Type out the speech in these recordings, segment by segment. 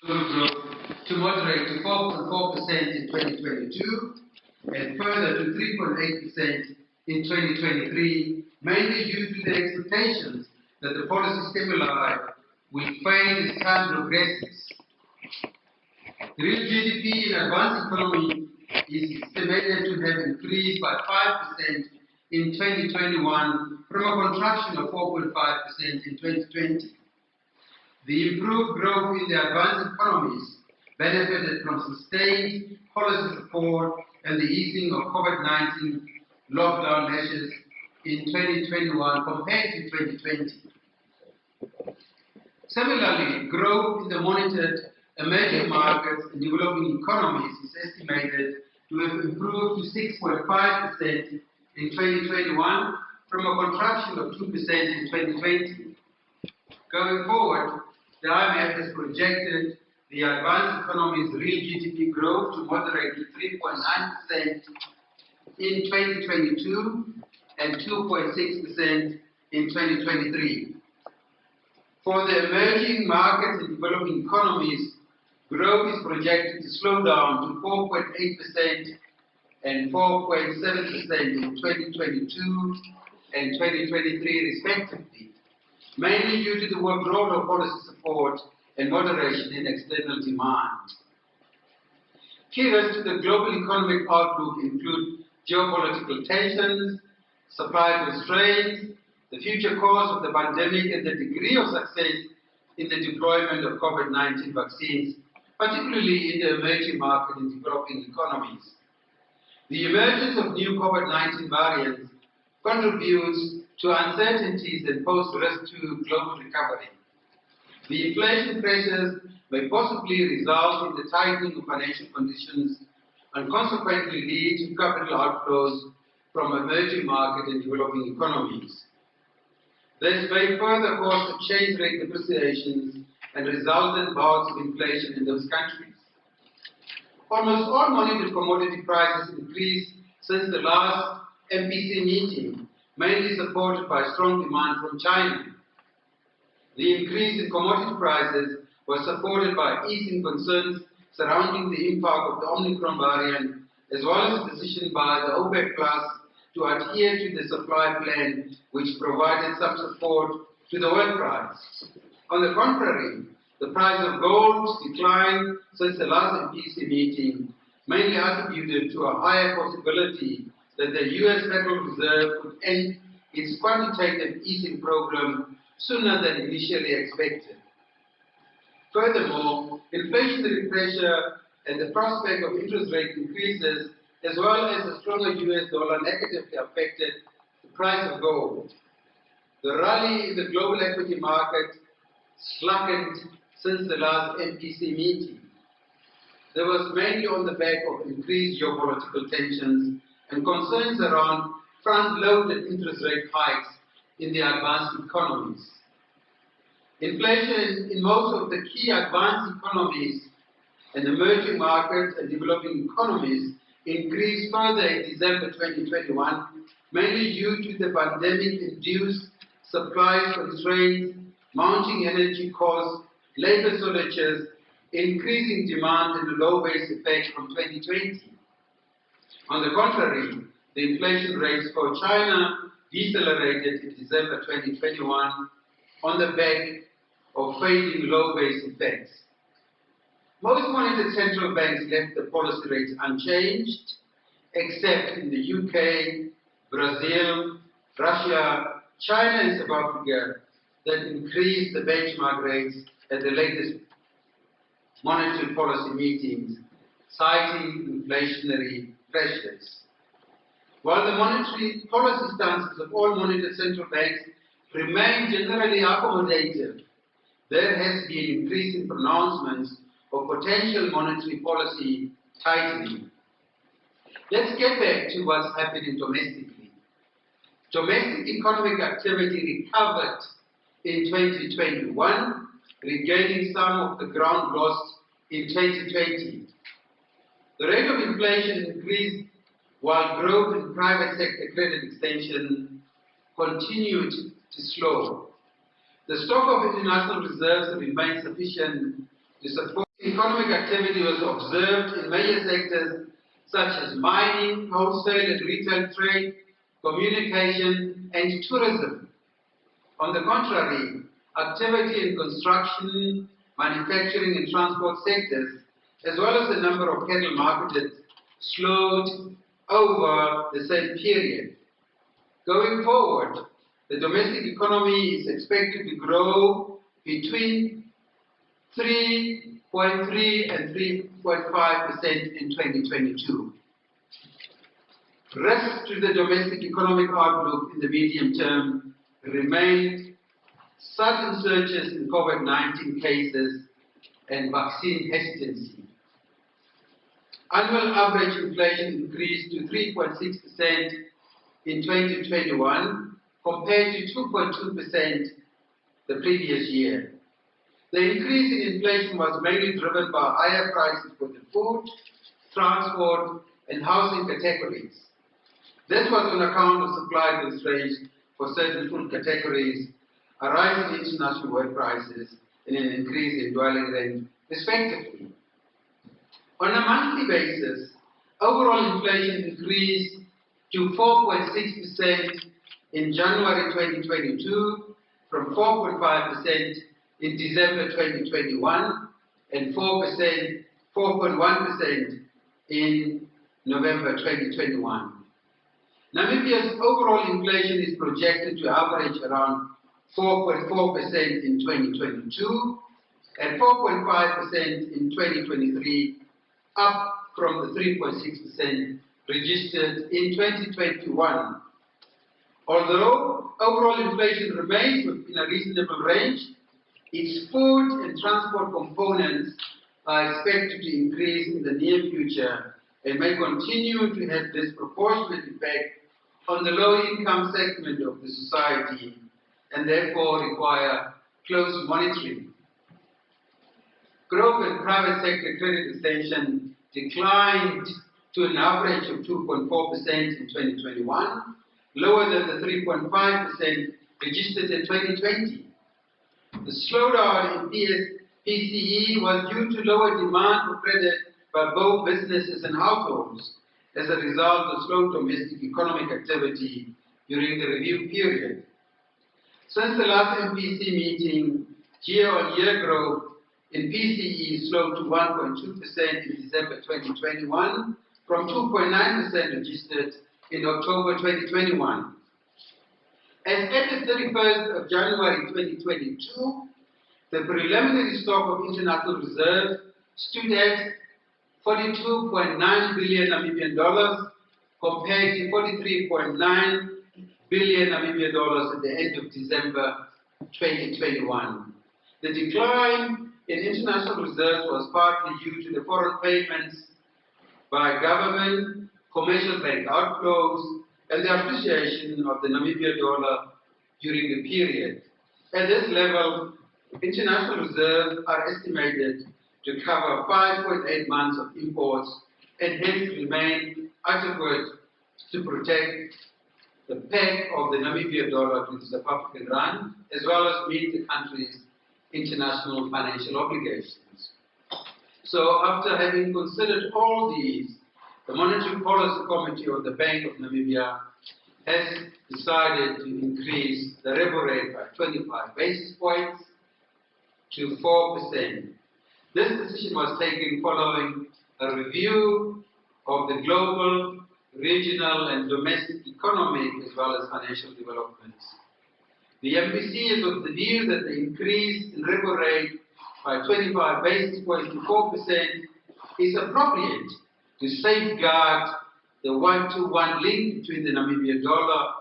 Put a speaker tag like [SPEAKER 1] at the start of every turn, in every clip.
[SPEAKER 1] growth to moderate to 4.4% in 2022 and further to 3.8% in 2023, mainly due to the expectations that the policy stimuli will fade as time progresses. The real GDP in advanced economy is estimated to have increased by 5% in 2021 from a contraction of 4.5% in 2020. The improved growth in the advanced economies benefited from sustained policy support and the easing of COVID-19 lockdown measures in 2021 compared to 2020. Similarly, growth in the monitored emerging markets and developing economies is estimated to have improved to 6.5% in 2021 from a contraction of 2% in 2020. Going forward, the IMF has projected the advanced economy's real GDP growth to moderate to 3.9% in 2022 and 2.6% in 2023. For the emerging markets and developing economies, growth is projected to slow down to 4.8% and 4.7% in 2022 and 2023 respectively, mainly due to the withdrawal of policy support and moderation in external demand. Key risks to the global economic outlook include geopolitical tensions, supply constraints, the future course of the pandemic, and the degree of success in the deployment of COVID-19 vaccines, particularly in the emerging market and developing economies. The emergence of new COVID-19 variants contributes to uncertainties and pose risk to global recovery. The inflation pressures may possibly result in the tightening of financial conditions and consequently lead to capital outflows from emerging market and developing economies. This may further cause exchange rate depreciations and resultant bouts of inflation in those countries. Almost all monetary commodity prices increased since the last MPC meeting, mainly supported by strong demand from China. The increase in commodity prices was supported by easing concerns surrounding the impact of the Omicron variant, as well as a decision by the OPEC Plus to adhere to the supply plan, which provided some support to the oil price. On the contrary, the price of gold declined since the last MPC meeting, mainly attributed to a higher possibility that the U.S. Federal Reserve could end its quantitative easing program sooner than initially expected. Furthermore, inflationary pressure and the prospect of interest rate increases, as well as the stronger US dollar, negatively affected the price of gold. The rally in the global equity market slackened since the last MPC meeting. There was mainly on the back of increased geopolitical tensions and concerns around front-loaded interest rate hikes in the advanced economies. Inflation in most of the key advanced economies and emerging markets and developing economies increased further in December 2021, mainly due to the pandemic-induced supply constraints, mounting energy costs, labor shortages, increasing demand, and the low base effect from 2020. On the contrary, the inflation rates for China decelerated in December 2021 on the back of fading low base effects. Most monetary central banks left the policy rates unchanged, except in the UK, Brazil, Russia, China, and South Africa, that increased the benchmark rates at the latest monetary policy meetings, citing inflationary pressures. While the monetary policy stances of all monetary central banks remain generally accommodative, there has been increasing pronouncements of potential monetary policy tightening. Let's get back to what's happening domestically. Domestic economic activity recovered in 2021, regaining some of the ground lost in 2020. The rate of inflation increased while growth in private sector credit extension continued to slow. The stock of international reserves remains sufficient to support economic activity was observed in major sectors such as mining, wholesale and retail trade, communication, and tourism. On the contrary, activity in construction, manufacturing and transport sectors, as well as the number of cattle marketed, slowed over the same period. Going forward, the domestic economy is expected to grow between 3.3 and 3.5% in 2022. Risks to the domestic economic outlook in the medium term remain sudden surges in COVID-19 cases and vaccine hesitancy. Annual average inflation increased to 3.6% in 2021 compared to 2.2% the previous year. The increase in inflation was mainly driven by higher prices for the food, transport, and housing categories. This was on account of supply constraints for certain food categories, a rise in international world prices, and an increase in dwelling rent, respectively. On a monthly basis, overall inflation increased to 4.6% in January 2022 from 4.5% in December 2021 and 4.1% in November 2021. Namibia's overall inflation is projected to average around 4.4% in 2022 and 4.5% in 2023, up from the 3.6% registered in 2021. Although overall inflation remains within a reasonable range, its food and transport components are expected to increase in the near future and may continue to have disproportionate effect on the low-income segment of the society and therefore require close monitoring. Growth in private sector credit extension declined to an average of 2.4% in 2021, lower than the 3.5% registered in 2020. The slowdown in PCE was due to lower demand for credit by both businesses and households as a result of slow domestic economic activity during the review period. Since the last MPC meeting, year-on-year growth in PCE slowed to 1.2% in December 2021 from 2.9% registered in October 2021. As at the 31st of January 2022, the preliminary stock of international reserves stood at 42.9 billion Namibian dollars compared to 43.9 billion Namibian dollars at the end of December 2021. The decline in international reserves was partly due to the foreign payments by government, commercial bank outflows, and the appreciation of the Namibia dollar during the period. At this level, international reserves are estimated to cover 5.8 months of imports and hence remain adequate to protect the peg of the Namibia dollar to the South African rand, as well as meet the country's international financial obligations. So after having considered all these, the Monetary Policy Committee of the Bank of Namibia has decided to increase the repo rate by 25 basis points to 4%. This decision was taken following a review of the global, regional and domestic economic as well as financial developments. The MPC is of the view that the increase in repo rate by 25 basis points to 4% is appropriate to safeguard the one-to-one link between the Namibia dollar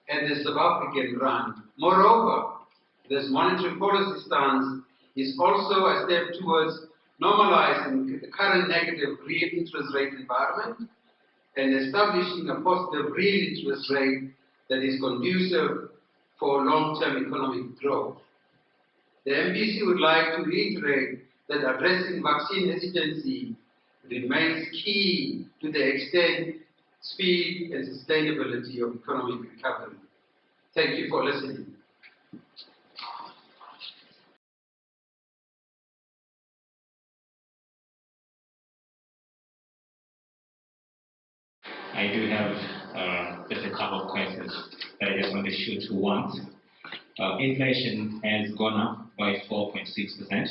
[SPEAKER 1] and the South African rand. Moreover, this monetary policy stance is also a step towards normalizing the current negative real interest rate environment and establishing a positive real interest rate that is conducive for long-term economic growth. The MPC would like to reiterate that addressing vaccine hesitancy remains key to the extent, speed and sustainability of economic recovery. Thank you for listening.
[SPEAKER 2] I do have just a couple of questions that I just want to shoot to once. Inflation has gone up by 4.6%.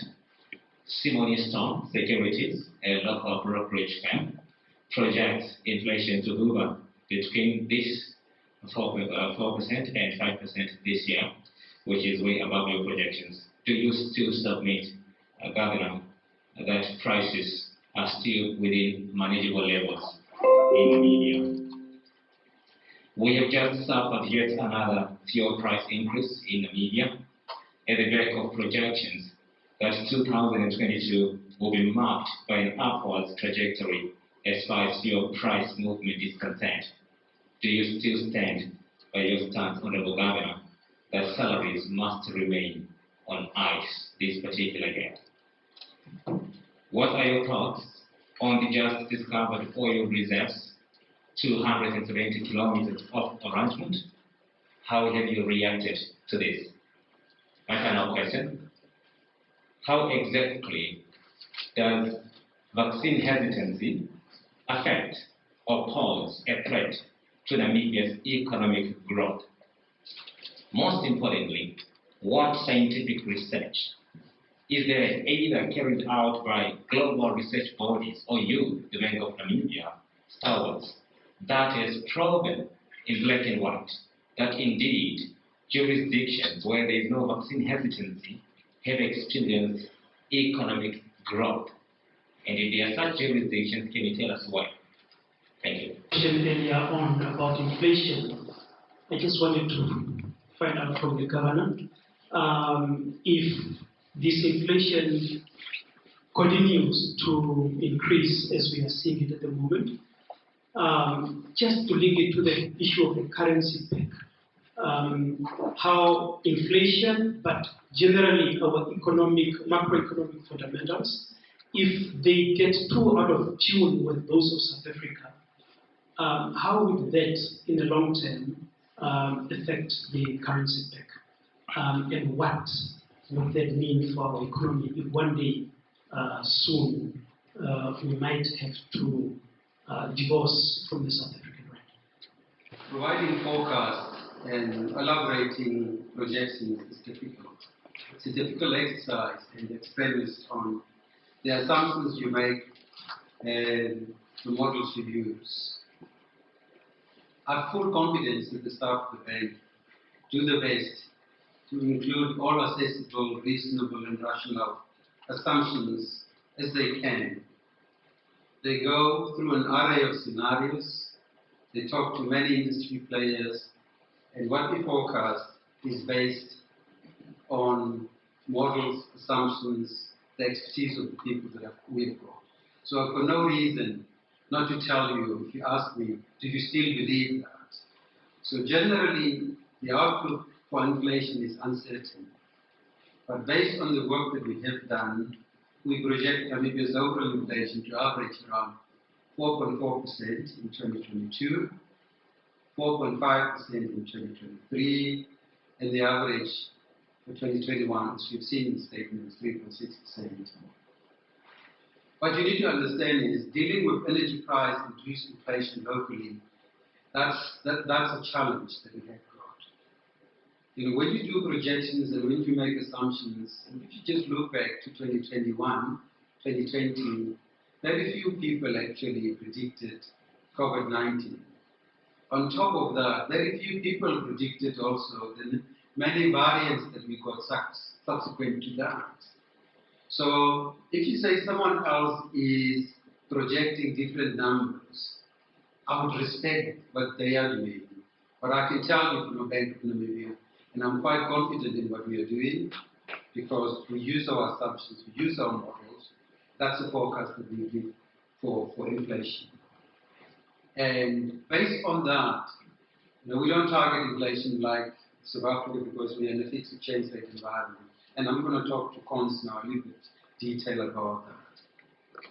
[SPEAKER 2] Simone Stone Securities, a local brokerage firm, projects inflation to hover between this 4% and 5% this year, which is way above your projections. Do you still submit, Governor, that prices are still within manageable levels in Namibia? We have just suffered yet another fuel price increase in Namibia at the back of projections that 2022 will be marked by an upwards trajectory as far as fuel price movement is concerned. Do you still stand by your stance, Honorable Governor, that salaries must remain on ice this particular year? What are your thoughts on the just discovered oil reserves, 270 kilometers of arrangement? How have you reacted to this? My final question: how exactly does vaccine hesitancy affect or pose a threat to Namibia's economic growth? Most importantly, what scientific research is there either carried out by global research bodies or you, the Bank of Namibia, stalwarts, that has proven in black and white that indeed jurisdictions where there is no vaccine hesitancy have experienced economic growth? And if there are such jurisdictions, can you tell us why? Thank you.
[SPEAKER 3] Earlier on about inflation, I just wanted to find out from the governor if this inflation continues to increase as we are seeing it at the moment. Just to link it to the issue of the currency peg, how inflation, but generally our macroeconomic fundamentals, if they get too out of tune with those of South Africa, how would that, in the long term, affect the currency peg? And what would that mean for our economy if one day soon we might have to divorce from the South African rand?
[SPEAKER 1] Providing forecasts and elaborating projections is difficult. It's a difficult exercise and it's premised on the assumptions you make and the models you use. I have full confidence that the staff of the bank do the best to include all accessible, reasonable and rational assumptions as they can. They go through an array of scenarios, they talk to many industry players, and what we forecast is based on models, assumptions, the expertise of the people that we've got. So I've got no reason not to tell you, if you ask me, do you still believe that? So generally, the outlook for inflation is uncertain. But based on the work that we have done, we project Namibia's overall inflation to average around 4.4% in 2022, 4.5% in 2023, and the average for 2021, as you've seen in the statement, is 3.6%. What you need to understand is dealing with energy price induced inflation locally, that's a challenge that we have got. You know, when you do projections and when you make assumptions, and if you just look back to 2021, 2020, very few people actually predicted COVID-19. On top of that, very few people predicted also the many variants that we got subsequent to that. So if you say someone else is projecting different numbers, I would respect what they are doing. But I can tell you from the Bank of Namibia, and I'm quite confident in what we are doing, because we use our assumptions, we use our models. That's the forecast that we give for inflation. And based on that, you know, we don't target inflation like South Africa because we are in a fixed exchange rate environment. And I'm going to talk to Cons now a little bit detail about that.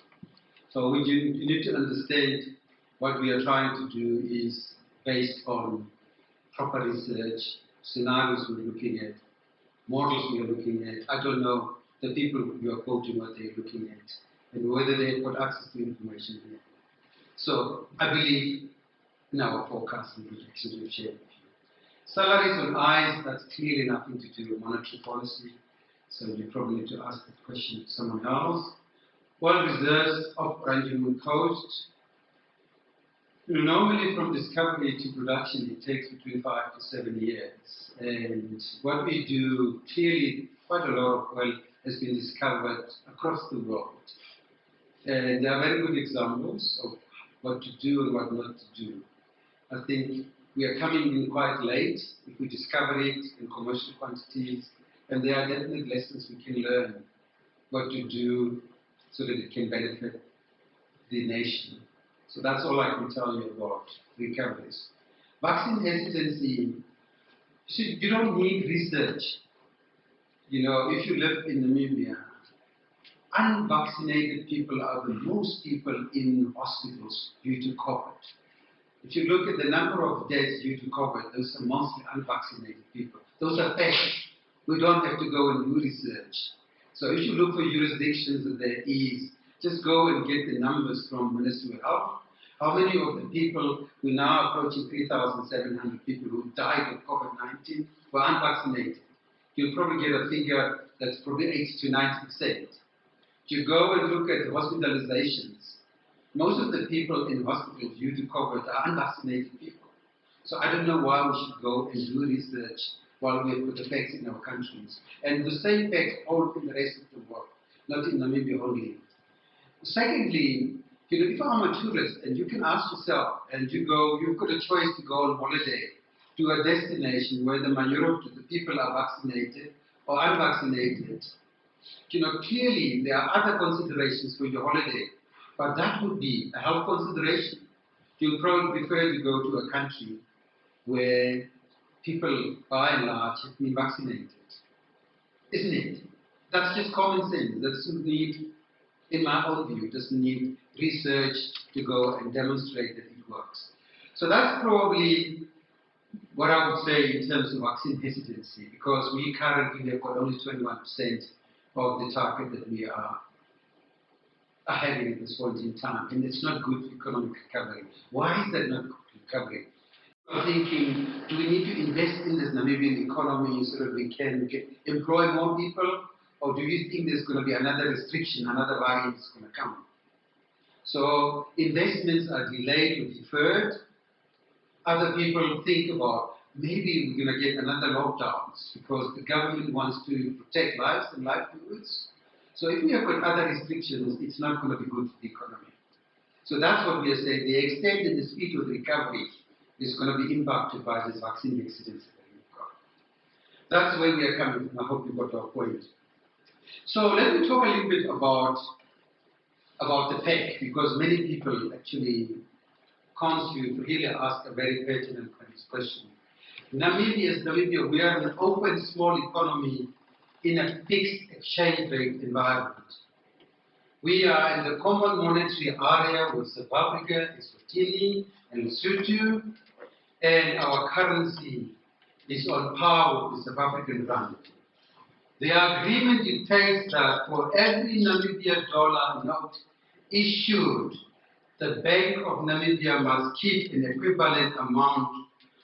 [SPEAKER 1] So you need to understand what we are trying to do is based on proper research, scenarios we're looking at, models we are looking at. I don't know the people you are quoting what they're looking at and whether they've got access to information here. So I believe in our forecast and projections we've shared with you. Salaries on ice, that's clearly nothing to do with monetary policy, so you probably need to ask that question to someone else. Oil reserves off Oranjemund Coast. Normally from discovery to production it takes between 5 to 7 years. And what we do, clearly quite a lot of oil has been discovered across the world. And there are very good examples of what to do and what not to do. I think we are coming in quite late if we discover it in commercial quantities, and there are definite lessons we can learn what to do so that it can benefit the nation. So that's all I can tell you about recoveries. Vaccine hesitancy, you don't need research. You know, if you live in Namibia, unvaccinated people are the most people in hospitals due to COVID. If you look at the number of deaths due to COVID, those are mostly unvaccinated people. Those are facts. We don't have to go and do research. So if you look for jurisdictions that there is, just go and get the numbers from Ministry of Health. How many of the people, we're now approaching 3,700 people who died of COVID-19 were unvaccinated. You'll probably get a figure that's probably 80 to 90%. You go and look at the hospitalizations. Most of the people in hospitals due to COVID are unvaccinated people. So I don't know why we should go and do research while we've got the facts in our countries. And the same facts hold in the rest of the world, not in Namibia only. Secondly, you know, if I'm a tourist and you can ask yourself, and you go, you've got a choice to go on holiday to a destination where the majority of the people are vaccinated or unvaccinated. You know, clearly there are other considerations for your holiday, but that would be a health consideration. You'll probably prefer to go to a country where people, by and large, have been vaccinated. Isn't it? That's just common sense. That doesn't need, in my own view, doesn't need research to go and demonstrate that it works. So that's probably what I would say in terms of vaccine hesitancy, because we currently have got only 21% of the target that we are having at this point in time, and it's not good for economic recovery. Why is that not good for recovery? I'm thinking, do we need to invest in this Namibian economy so that we can employ more people, or do you think there's going to be another restriction, another variant is going to come? So investments are delayed or deferred. Other people think about, maybe we're going to get another lockdowns because the government wants to protect lives and livelihoods. So if we have got other restrictions, it's not going to be good for the economy. So that's what we are saying. The extent and the speed of recovery is going to be impacted by this vaccine hesitancy that we've got. That's where we are coming from. I hope you got our point. So let me talk a little bit about the fact, because many people actually really ask a very pertinent question. Namibia, we are an open, small economy in a fixed exchange rate environment. We are in the common monetary area with South Africa, Eswatini, and Lesotho, and our currency is on par with the South African rand. The agreement dictates that for every Namibia dollar note issued, the Bank of Namibia must keep an equivalent amount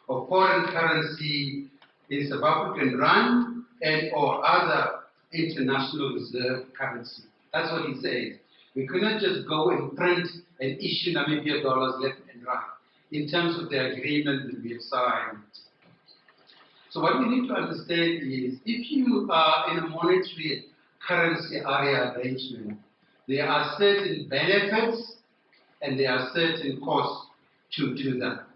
[SPEAKER 1] of foreign currency in South African rand and or other international reserve currency. That's what he says. We cannot just go and print and issue Namibia dollars left and right in terms of the agreement that we have signed. So what we need to understand is, if you are in a monetary currency area arrangement, there are certain benefits and there are certain costs to do that.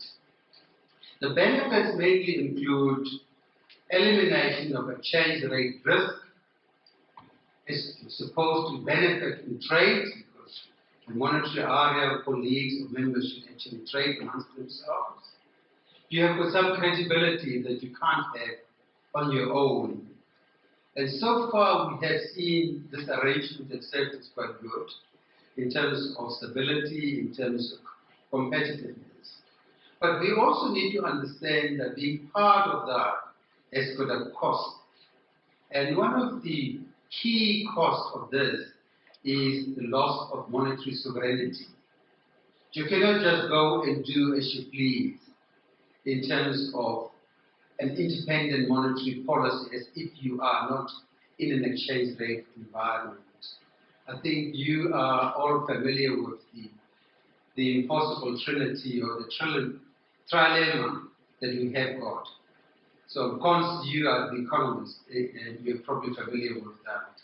[SPEAKER 1] The benefits mainly include elimination of exchange rate risk. It's supposed to benefit in trade, because the monetary area colleagues or members should actually trade amongst themselves. You have got some credibility that you can't have on your own. And so far we have seen this arrangement itself is quite good in terms of stability, in terms of competitiveness. But we also need to understand that being part of that has got a cost. And one of the key costs of this is the loss of monetary sovereignty. You cannot just go and do as you please in terms of an independent monetary policy as if you are not in an exchange rate environment. I think you are all familiar with the impossible trinity or the trilemma that we have got. So, Cons, you are the economist, and you're probably familiar with that.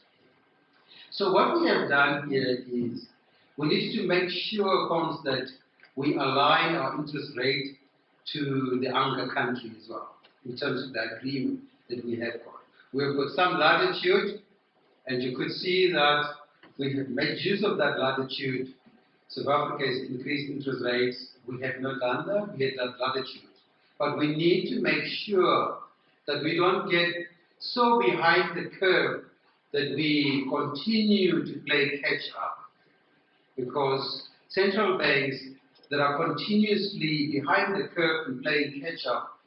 [SPEAKER 1] So, what we have done here is we need to make sure, Cons, that we align our interest rate to the Anga country as well, in terms of the agreement that we have got. We have got some latitude, and you could see that we have made use of that latitude. South Africa has increased interest rates. We have not done that. We had that latitude. But we need to make sure that we don't get so behind the curve that we continue to play catch up. Because central banks that are continuously behind the curve and playing catch up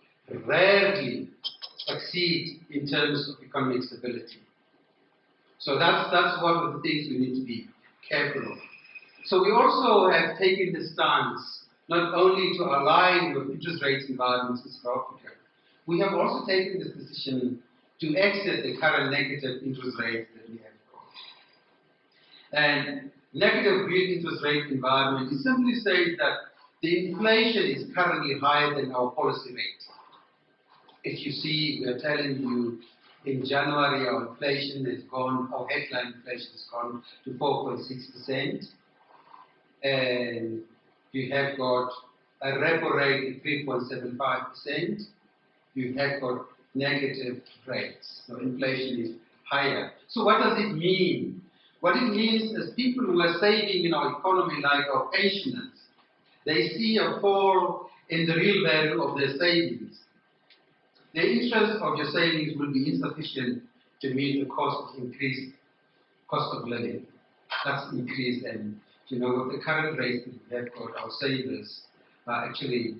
[SPEAKER 1] rarely succeed in terms of economic stability. So that's one of the things we need to be careful of. So we also have taken the stance not only to align with interest rate environments in South Africa, we have also taken this decision to exit the current negative interest rates that we have got. And negative real interest rate environment, it simply says that the inflation is currently higher than our policy rate. If you see, we are telling you in January our inflation has gone, our headline inflation has gone to 4.6%. And you have got a repo rate of 3.75%. You have got negative rates. So inflation is higher. So what does it mean? What it means is people who are saving in our economy, like our pensioners, they see a fall in the real value of their savings. The interest of your savings will be insufficient to meet the cost of living. That's increased, and with the current rate that we have got, our savers are actually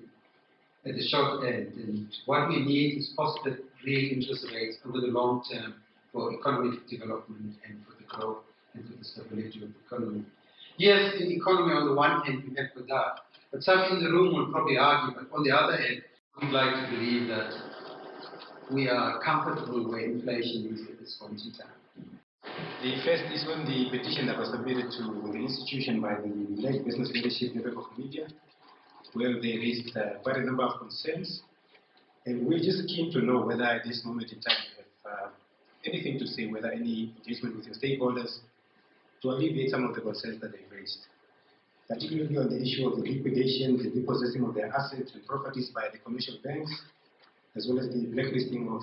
[SPEAKER 1] at the short end. And what we need is positive real interest rates over the long term for economic development and for the growth and for the stability of the economy. Yes, in the economy, on the one hand, we have got that. But some in the room will probably argue, but on the other hand, we'd like to believe that we are comfortable where inflation is at this point in time.
[SPEAKER 4] The first is on the petition that was submitted to the institution by the Black Business Leadership in the Bank of Namibia, where they raised quite a number of concerns. And we're just keen to know whether at this moment in time you have anything to say, whether any engagement with your stakeholders to alleviate some of the concerns that they've raised, particularly on the issue of the liquidation, the repossessing of their assets and properties by the commercial banks, as well as the blacklisting of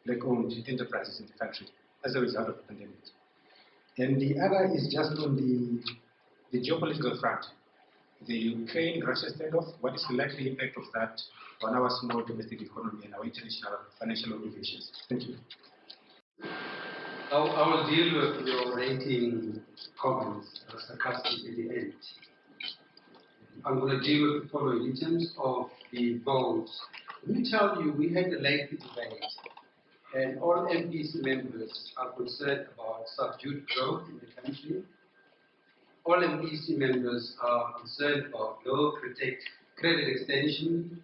[SPEAKER 4] black-owned enterprises in the country as a result of the pandemic. And the other is just on the geopolitical front. The Ukraine-Russia standoff, what is the likely impact of that on our small domestic economy and our international financial obligations? Thank you.
[SPEAKER 1] I will deal with your rating comments sarcastic at the end. I'm going to deal with the following. In terms of the votes, let me tell you, we had a lengthy debate, and all MPC members are concerned about subdued growth in the country. All MPC members are concerned about low credit extension.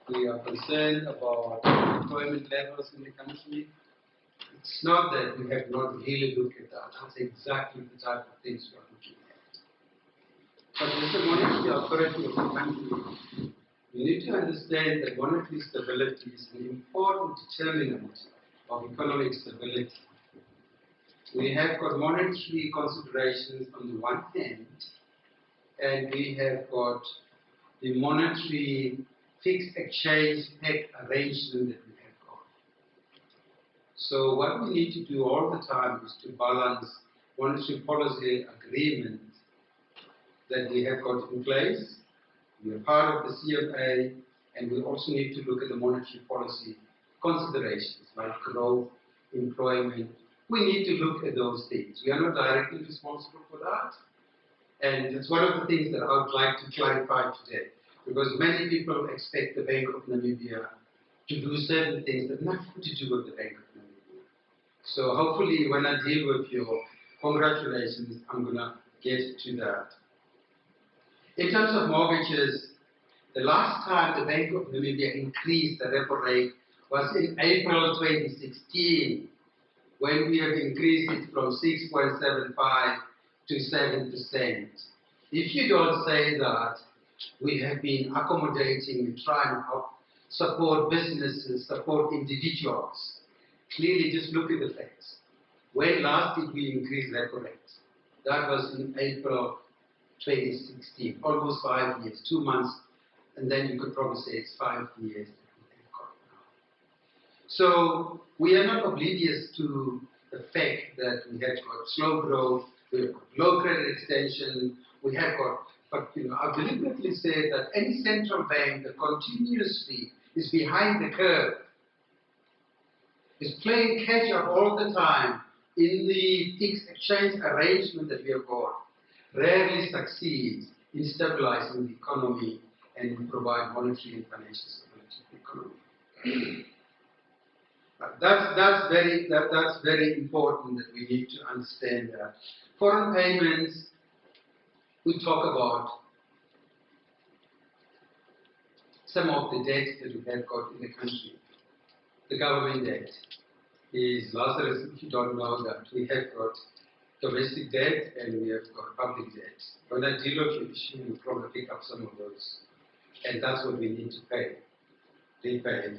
[SPEAKER 1] We are concerned about employment levels in the country. It's not that we have not really looked at that. That's exactly the type of things we are looking at. But as the monetary authority of the country, we need to understand that monetary stability is an important determinant of economic stability. We have got monetary considerations on the one hand, and we have got the monetary fixed exchange peg arrangement that we have got. So what we need to do all the time is to balance monetary policy agreements that we have got in place. We are part of the CFA, and we also need to look at the monetary policy considerations like growth, employment. We need to look at those things. We are not directly responsible for that. And it's one of the things that I would like to clarify today, because many people expect the Bank of Namibia to do certain things that have nothing to do with the Bank of Namibia. So hopefully when I deal with your congratulations, I'm going to get to that. In terms of mortgages, the last time the Bank of Namibia increased the repo rate was in April 2016, when we have increased it from 6.75 to 7%. If you don't say that we have been accommodating and trying to help support businesses, support individuals, clearly just look at the facts. When last did we increase repo rates? That was in April 2016, almost 5 years, 2 months, and then you could probably say it's 5 years that we have got now. So we are not oblivious to the fact that we have got slow growth, we have got low credit extension, we have got, but I've deliberately said that any central bank that continuously is behind the curve, is playing catch up all the time in the fixed exchange arrangement that we have got, rarely succeeds in stabilizing the economy and provide monetary and financial stability to the economy. That's very important that we need to understand that. Foreign payments, we talk about some of the debt that we have got in the country. The government debt is Lazarus, if you don't know that. We have got domestic debt and we have got public debt. When I deal with the issue, you probably pick up some of those. And that's what we need to repay.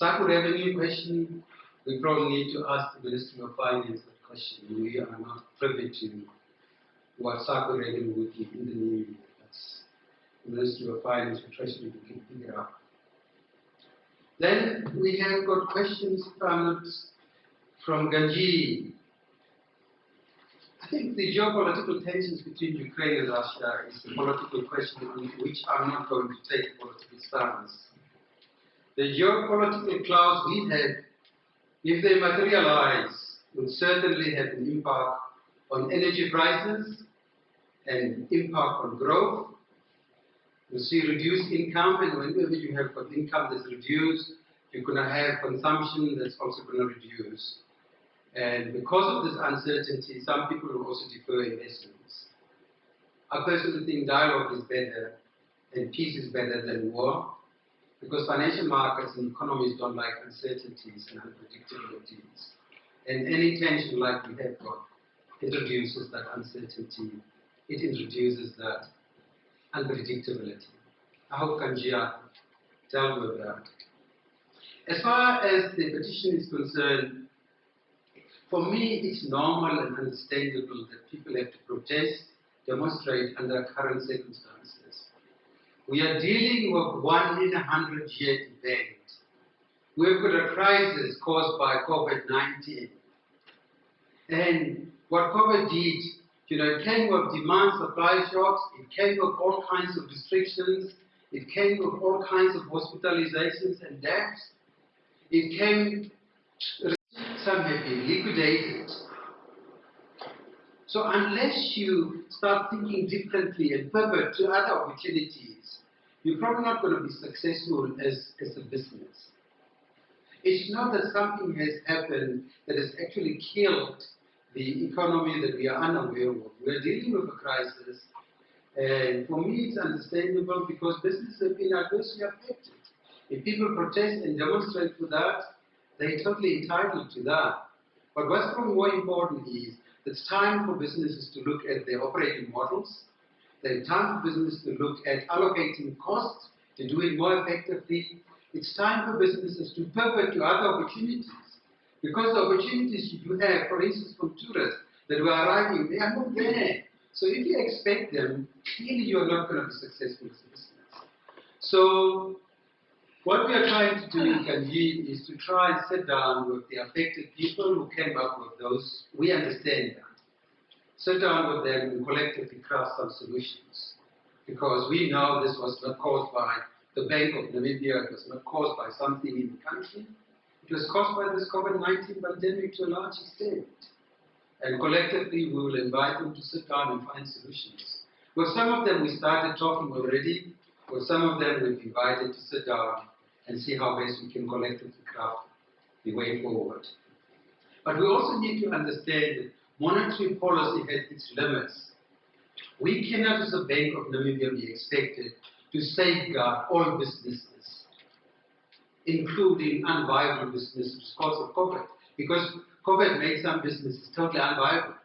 [SPEAKER 1] SACU revenue question, we probably need to ask the Ministry of Finance that question. We are not privy to what SACU revenue would be in the new year. That's the Ministry of Finance and Treasury who can figure out. Then we have got questions from Ganji. I think the geopolitical tensions between Ukraine and Russia is a political question on which I'm not going to take a political stance. The geopolitical clouds we have, if they materialize, will certainly have an impact on energy prices and impact on growth. You see reduced income, and whenever you have got income that's reduced, you're going to have consumption that's also going to reduce. And because of this uncertainty, some people will also defer investments. I personally think dialogue is better and peace is better than war, because financial markets and economies don't like uncertainties and unpredictabilities. And any tension like we have got introduces that uncertainty, it introduces that unpredictability. I hope Kanjia dealt with that. As far as the petition is concerned, for me it's normal and understandable that people have to protest, demonstrate under current circumstances. We are dealing with 1 in 100-year event. We've got a crisis caused by COVID-19. And what COVID did, it came with demand supply shocks, it came with all kinds of restrictions, it came with all kinds of hospitalizations and deaths. It came, some have been liquidated. So unless you start thinking differently and pivot to other opportunities, you're probably not going to be successful as a business. It's not that something has happened that has actually killed the economy that we are unaware of. We are dealing with a crisis, and for me it's understandable because businesses have been adversely affected. If people protest and demonstrate for that, they're totally entitled to that. But what's probably more important is it's time for businesses to look at their operating models. It's time for businesses to look at allocating costs, to do it more effectively. It's time for businesses to pivot to other opportunities. Because the opportunities you have, for instance, from tourists that were arriving, they are not there. So if you expect them, clearly you are not going to be successful as a business. So what we are trying to do in Kanji is to try and sit down with the affected people who came up with those. We understand that. Sit down with them and collectively craft some solutions. Because we know this was not caused by the Bank of Namibia, it was not caused by something in the country. It was caused by this COVID-19 pandemic to a large extent. And collectively, we will invite them to sit down and find solutions. With some of them, we started talking already. With some of them, we've invited to sit down and see how best we can collectively craft the way forward. But we also need to understand that monetary policy has its limits. We cannot, as a Bank of Namibia, be expected to safeguard all businesses, including unviable businesses because of COVID. Because COVID made some businesses totally unviable,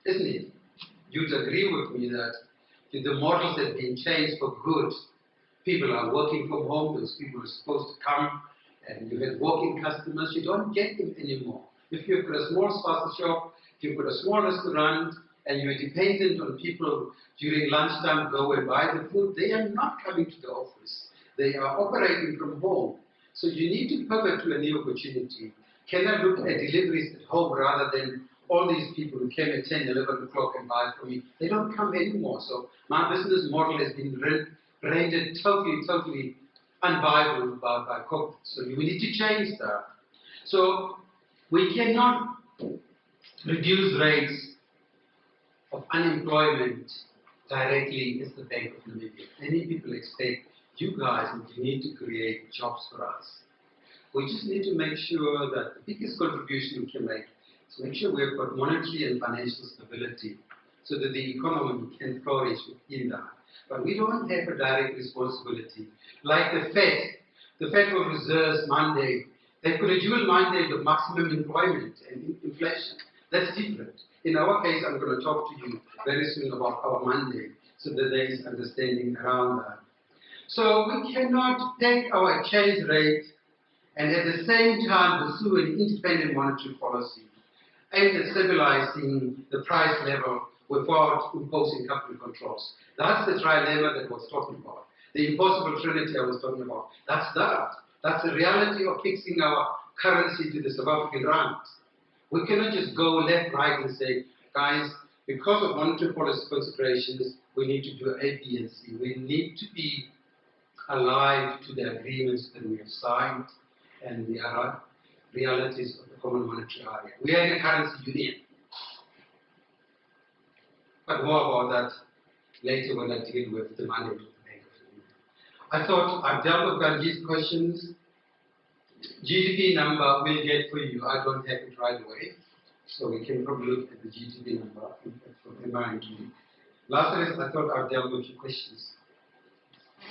[SPEAKER 1] isn't it? You'd agree with me that the models have been changed for good. People are working from home, those people are supposed to come, and you have walking customers, you don't get them anymore. If you've got a small spaza shop, if you've got a small restaurant, and you're dependent on people during lunchtime to go and buy the food, they are not coming to the office. They are operating from home. So you need to pivot to a new opportunity. Can I look at deliveries at home rather than all these people who came at 10, 11 o'clock and buy from me? They don't come anymore. So my business model has been rendered totally unviable by COVID. So we need to change that. So we cannot reduce rates of unemployment directly as the Bank of Namibia. Many people expect you guys need to create jobs for us. We just need to make sure that the biggest contribution we can make is make sure we've got monetary and financial stability so that the economy can flourish within that. But we don't have a direct responsibility. Like the Federal Reserve's mandate, they've got a dual mandate of maximum employment and inflation. That's different. In our case, I'm going to talk to you very soon about our mandate so that there is understanding around that. So we cannot take our exchange rate and at the same time pursue an independent monetary policy aimed at stabilizing the price level without imposing capital controls. That's the trilemma that I was talking about. The impossible trinity I was talking about. That's that. That's the reality of fixing our currency to the South African rand. We cannot just go left, right, and say, guys, because of monetary policy considerations, we need to do A, B, and C. We need to be alive to the agreements that we have signed and the realities of the common monetary area. We are in a currency union. But more about that later when I deal with the mandate of the Bank of Namibia. I thought I've dealt with Ganji's questions. GDP number we'll get for you. I don't have it right away. So we can probably look at the GDP number from MRNG. Lazarus, I thought I've dealt with your questions.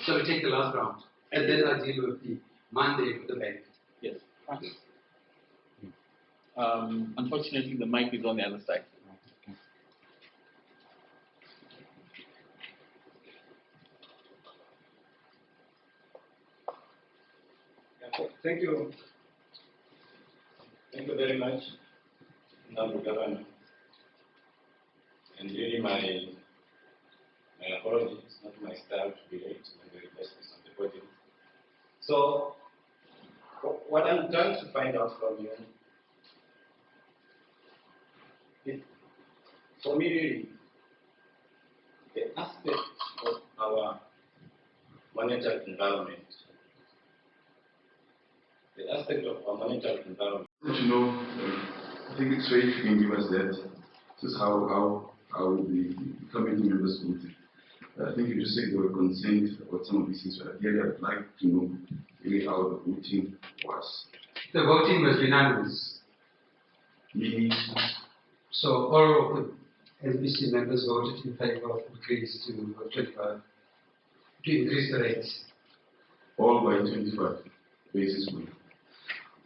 [SPEAKER 1] So we take the last round. And then I deal with the mandate of the bank.
[SPEAKER 5] Yes. Unfortunately, the mic is on the other side.
[SPEAKER 6] Thank you. Thank you very much, Honorable Governor. And really my apologies, it's not my style to be late when the request is on the podium. So, what I'm trying to find out from you, is, for me really, the aspect of our monetary environment. The aspect of our monetary environment.
[SPEAKER 7] You know, I think it's great if you can give us that. This is how the committee members voted. I think you just said you were concerned about some of these things, but ideally I'd like to know really how the voting was.
[SPEAKER 1] The voting was unanimous.
[SPEAKER 7] Meaning?
[SPEAKER 1] So all of the MPC members voted in favor of increase to 25, to increase the rates.
[SPEAKER 7] All by 25 basis points.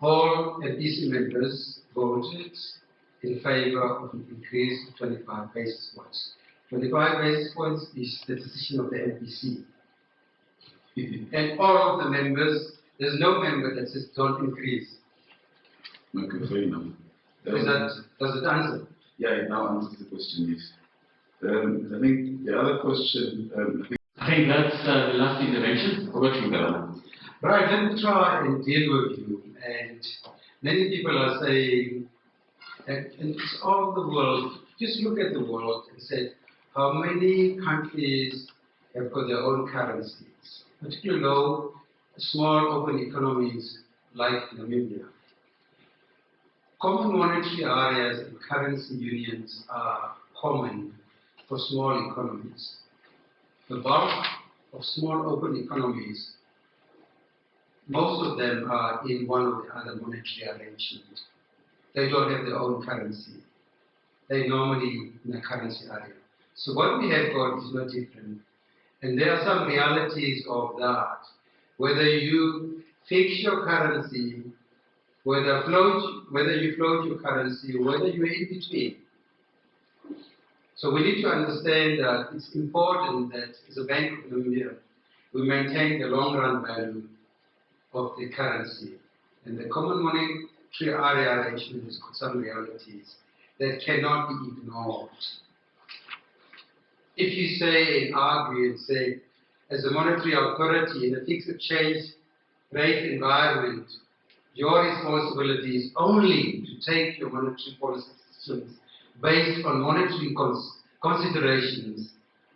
[SPEAKER 1] All MPC members voted in favor of an increase of 25 basis points. 25 basis points is the decision of the MPC. And all of the members, there's no member that says don't increase.
[SPEAKER 7] Okay, fair enough.
[SPEAKER 1] Does it answer?
[SPEAKER 7] Yeah, it now answers the question, yes. I think the other question,
[SPEAKER 2] I think that's the last intervention. Over to you, Governor.
[SPEAKER 1] Right, let me try and deal with you. And many people are saying, and it's all over the world, just look at the world and say, how many countries have got their own currencies, particularly low, small open economies like Namibia. Common monetary areas and currency unions are common for small economies. The bulk of small open economies, most of them are in one of the other monetary arrangements. They don't have their own currency. They're normally in a currency area. So what we have got is not different. And there are some realities of that. Whether you fix your currency, whether you float your currency, or whether you're in between. So we need to understand that it's important that as a Bank of Namibia, we maintain the long-run value of the currency. And the common monetary area arrangement has got some realities that cannot be ignored. If you say and argue and say, as a monetary authority in a fixed exchange rate environment, your responsibility is only to take your monetary policy decisions based on monetary considerations,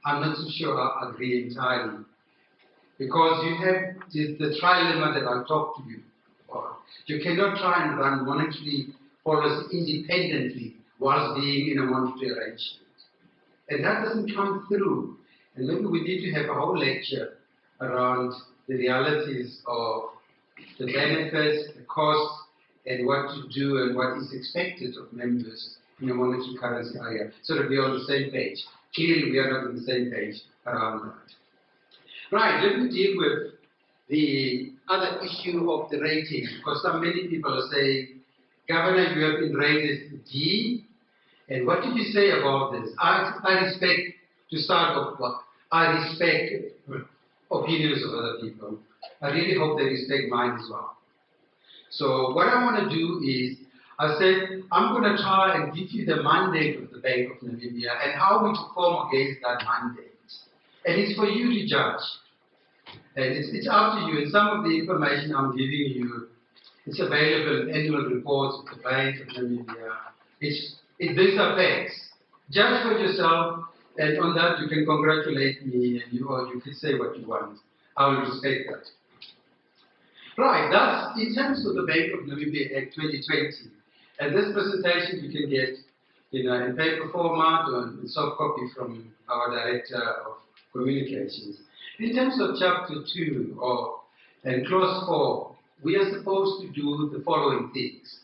[SPEAKER 1] I'm not so sure I agree entirely. Because you have the trilemma that I talked to you about. You cannot try and run monetary policy independently whilst being in a monetary arrangement. And that doesn't come through. And maybe we need to have a whole lecture around the realities of the benefits, the costs, and what to do and what is expected of members in a monetary currency area, so that we are on the same page. Clearly, we are not on the same page around that. Right, let me deal with the other issue of the rating, because many people are saying, Governor, you have been rated D, and what did you say about this? I respect, to start off, I respect opinions of other people. I really hope they respect mine as well. So what I want to do is, I said, I'm going to try and give you the mandate of the Bank of Namibia and how we perform against that mandate. And it's for you to judge. And it's up to you. And some of the information I'm giving you, it's available in annual reports of the Bank of Namibia. These are facts. Judge for yourself, and on that you can congratulate me, and or you can say what you want. I will respect that. Right, that's in terms of the Bank of Namibia Act 2020. And this presentation you can get in paper format or in soft copy from our Director of Communications. In terms of Chapter 2 and Clause 4, we are supposed to do the following things.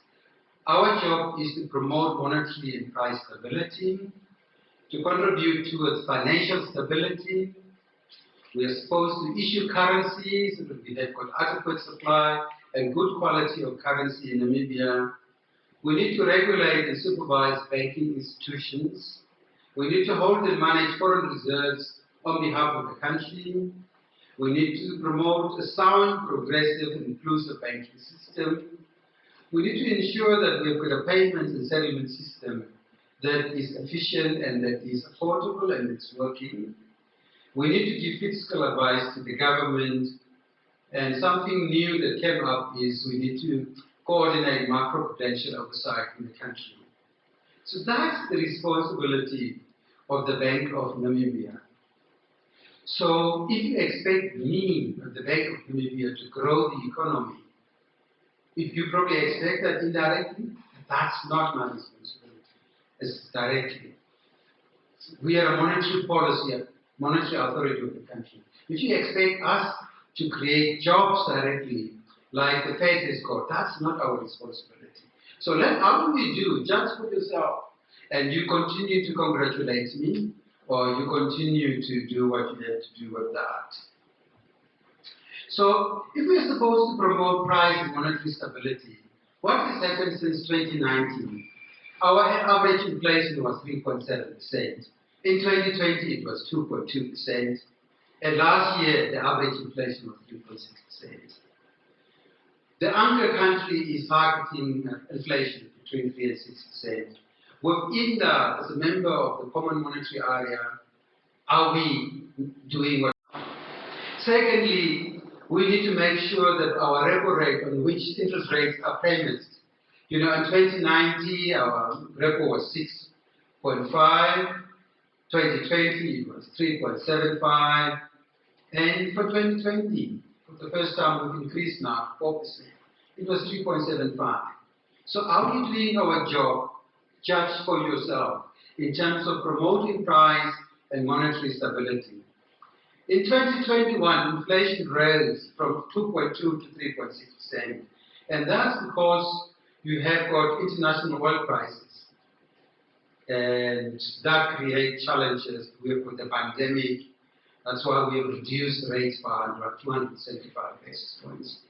[SPEAKER 1] Our job is to promote monetary and price stability, to contribute towards financial stability. We are supposed to issue currencies so that we have got adequate supply and good quality of currency in Namibia. We need to regulate and supervise banking institutions. We need to hold and manage foreign reserves on behalf of the country. We need to promote a sound, progressive, and inclusive banking system. We need to ensure that we've got a payments and settlement system that is efficient and that is affordable and it's working. We need to give fiscal advice to the government. And something new that came up is we need to coordinate macroprudential oversight in the country. So that's the responsibility of the Bank of Namibia. So if you expect me, the Bank of Namibia, to grow the economy, if you probably expect that indirectly, that's not my responsibility. It's directly. We are a monetary authority of the country. If you expect us to create jobs directly, like the Fed has got, that's not our responsibility. So how do we do? Judge for yourself. And you continue to congratulate me, or you continue to do what you have to do with that. So if we're supposed to promote price and monetary stability, what has happened since 2019? Our average inflation was 3.7%. In 2020, it was 2.2%. And last year, the average inflation was 3.6%. The anchor country is targeting inflation between 3 and 6%. Within that, as a member of the Common Monetary Area, are we doing what? Secondly, we need to make sure that our repo rate, on which interest rates are premised, in 2019, our repo was 6.5, 2020 it was 3.75, and for 2020, for the first time we've increased now 4%, it was 3.75. So are we doing our job? Judge for yourself in terms of promoting price and monetary stability. In 2021, inflation rose from 2.2 to 3.6%, and that's because you have got international oil prices and that creates challenges with the pandemic. That's why we have reduced rates by 275 basis points.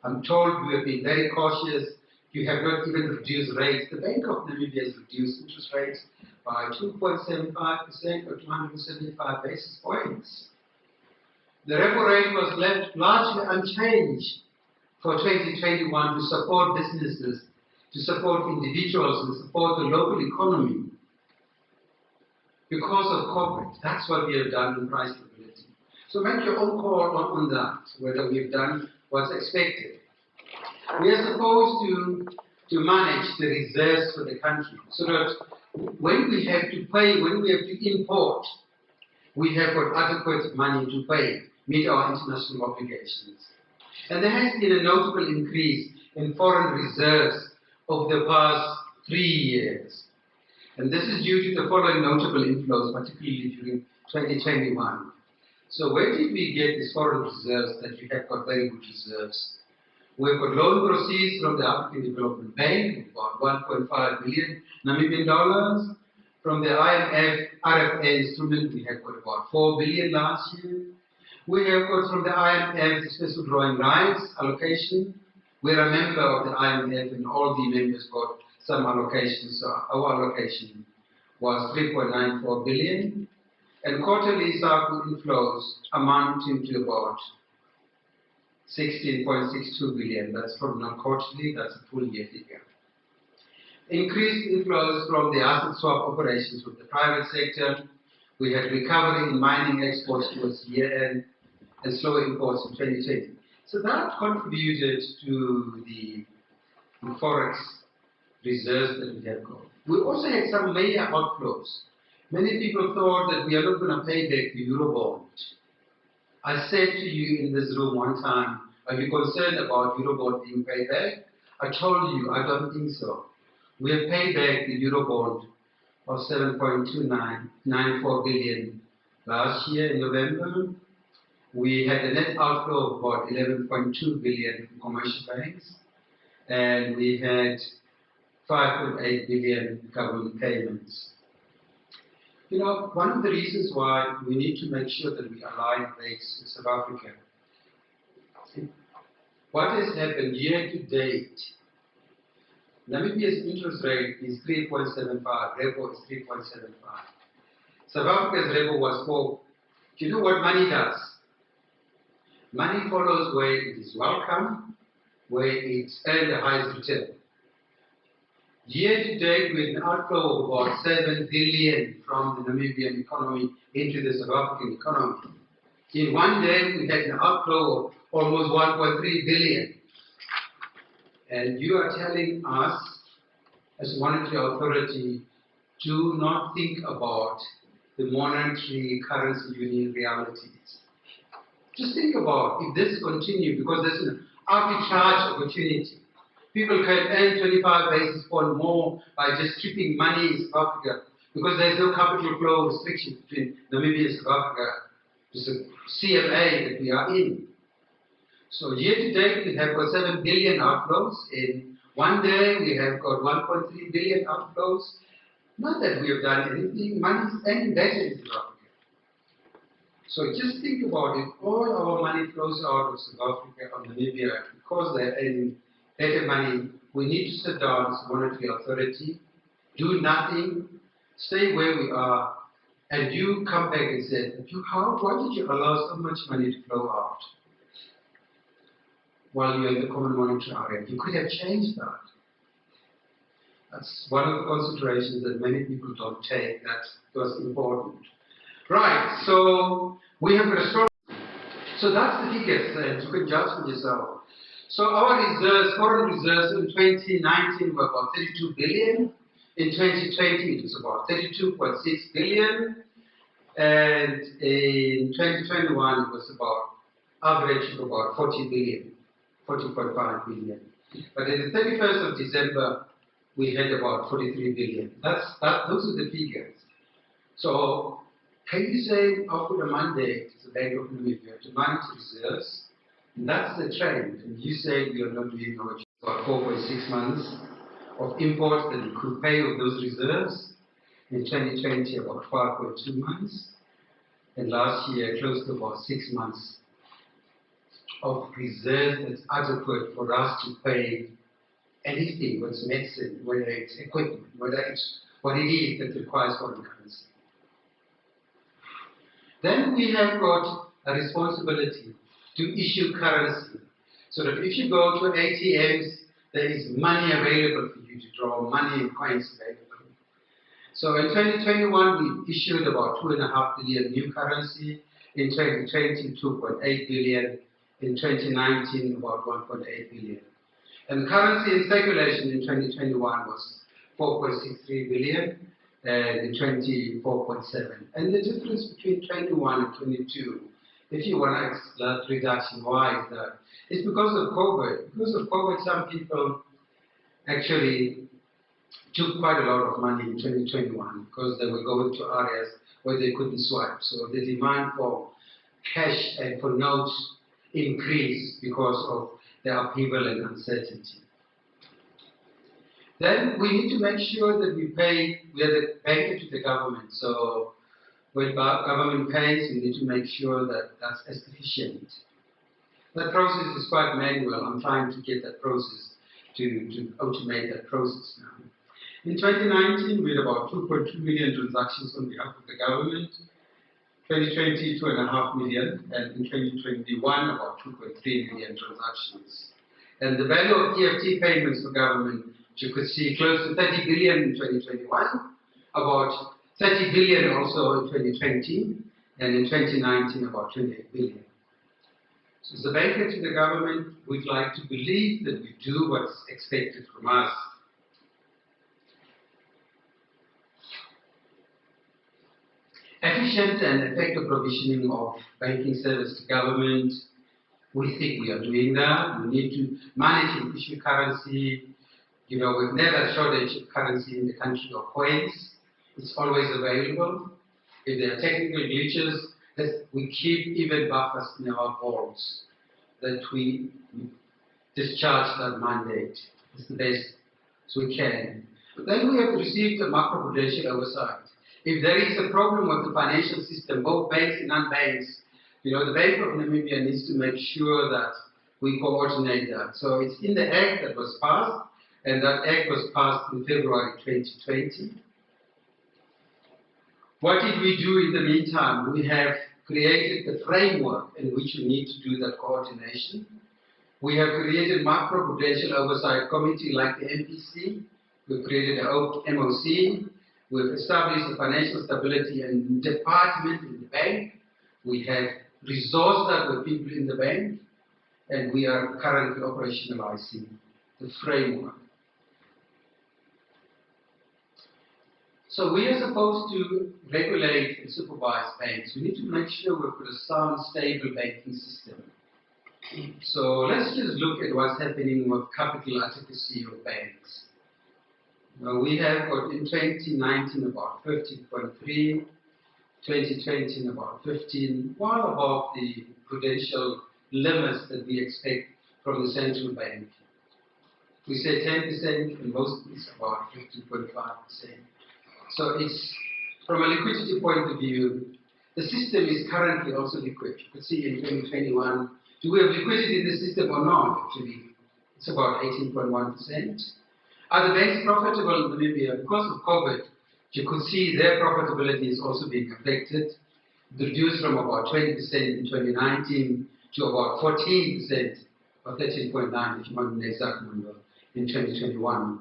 [SPEAKER 1] I'm told we have been very cautious. You have not even reduced rates. The Bank of Namibia has reduced interest rates by 2.75% or 275 basis points. The repo rate was left largely unchanged for 2021 to support businesses, to support individuals, and support the local economy. Because of COVID, that's what we have done in price stability. So make your own call on that, whether we've done what's expected. We are supposed to manage the reserves for the country so that when we have to pay, when we have to import, we have got adequate money to pay, meet our international obligations. And there has been a notable increase in foreign reserves over the past 3 years. And this is due to the following notable inflows, particularly during 2021. So where did we get these foreign reserves that we have got very good reserves? We've got loan proceeds from the African Development Bank, about 1.5 billion Namibian dollars. From the IMF RFA instrument, we have got about 4 billion last year. We have got from the IMF special drawing rights allocation. We're a member of the IMF and all the members got some allocations. So our allocation was 3.94 billion. And quarterly SACU inflows amounting to about 16.62 billion. That's probably not quarterly, that's a full year figure. Increased inflows from the asset swap operations with the private sector. We had recovery in mining exports towards year end and slower imports in 2020. So that contributed to the forex reserves that we have got. We also had some major outflows. Many people thought that we are not going to pay back the Eurobond. I said to you in this room one time, are you concerned about Eurobond being paid back? I told you, I don't think so. We have paid back the Eurobond of 7.2994 billion last year in November. We had a net outflow of about 11.2 billion from commercial banks, and we had 5.8 billion government payments. You know, one of the reasons why we need to make sure that we align rates with South Africa. What has happened year to date? Namibia's interest rate is 3.75, Repo is 3.75. South Africa's Repo was 4. Do you know what money does? Money follows where it is welcome, where it's earned the highest return. Year to date, we had an outflow of about 7 billion from the Namibian economy into the South African economy. In one day, we had an outflow of almost 1.3 billion. And you are telling us, as monetary authority, do not think about the monetary currency union realities. Just think about if this continues, because there's an arbitrage opportunity. People can earn 25 basis points more by just keeping money in South Africa, because there's no capital flow restriction between Namibia and South Africa. It's a CMA that we are in. So year to date, we have got 7 billion outflows. In one day, we have got 1.3 billion outflows. Not that we have done anything, money is earning better in South Africa. So just think about it, all our money flows out of South Africa or Namibia because they're earning better money. We need to sit down as a monetary authority, do nothing, stay where we are, and you come back and say, why did you allow so much money to flow out while you're in the common monetary area? You could have changed that. That's one of the considerations that many people don't take. That was important. Right, so we have a strong. So that's the figures, and you can judge for yourself. So our reserves, foreign reserves in 2019 were about 32 billion. In 2020, it was about 32.6 billion. And in 2021, it was about average of about 40 billion, 40.5 billion. But in the 31st of December, we had about 43 billion. Those are the figures. So can you say, I'll put a mandate to the Bank of Namibia to manage reserves? And that's the trend. And you say we are not doing about 4.6 months of imports that we could pay of those reserves. In 2020, about 5.2 months. And last year, close to about 6 months of reserve that's adequate for us to pay anything, whether it's medicine, whether it's equipment, whether it's what it is that requires foreign currency. Then we have got a responsibility to issue currency, so that if you go to ATMs, there is money available for you to draw, money and coins available. So in 2021, we issued about 2.5 billion new currency. In 2020, 2.8 billion. In 2019, about 1.8 billion. And currency in circulation in 2021 was 4.63 billion, and in 20, 4.7. And the difference between 21 and 22, if you want to ask that reduction, why is that? It's because of COVID. Because of COVID, some people actually took quite a lot of money in 2021 because they were going to areas where they couldn't swipe. So the demand for cash and for notes increased because of the upheaval and uncertainty. Then we need to make sure that we are the banker to the government. So when government pays, we need to make sure that that's as efficient. That process is quite manual. I'm trying to get that process to automate that process now. In 2019, we had about 2.2 million transactions on behalf of the government. 2020, 2.5 million, and in 2021, about 2.3 million transactions. And the value of EFT payments for government, you could see close to 30 billion in 2021, about 30 billion also in 2020, and in 2019, about 28 billion. So as a banker to the government, we'd like to believe that we do what's expected from us. Efficient and effective provisioning of banking service to government, we think we are doing that. We need to manage and issue currency. You know, we've never a shortage of currency in the country or coins. It's always available. If there are technical glitches, we keep even buffers in our vaults that we discharge that mandate as the best as we can. But then we have received a macroprudential oversight. If there is a problem with the financial system, both banks and non-banks, you know, the Bank of Namibia needs to make sure that we coordinate that. So it's in the act that was passed, and that act was passed in February 2020. What did we do in the meantime? We have created the framework in which we need to do that coordination. We have created macroprudential oversight committee like the MPC. We've created an MOC. We've established a financial stability and department in the bank. We have resourced that with people in the bank, and we are currently operationalizing the framework. So we are supposed to regulate and supervise banks. We need to make sure we've got a sound, stable banking system. So let's just look at what's happening with capital adequacy of banks. We have got in 2019 about 15.3, 2020 about 15, well above the prudential limits that we expect from the central bank. We say 10%, and most is about 15.5%. So it's, from a liquidity point of view, the system is currently also liquid. You could see in 2021, do we have liquidity in the system or not? Actually, it's about 18.1%. Are the banks profitable in Namibia? Because of COVID, you could see their profitability is also being affected. It reduced from about 20% in 2019 to about 14%, or 13.9% if you want the exact number, in 2021.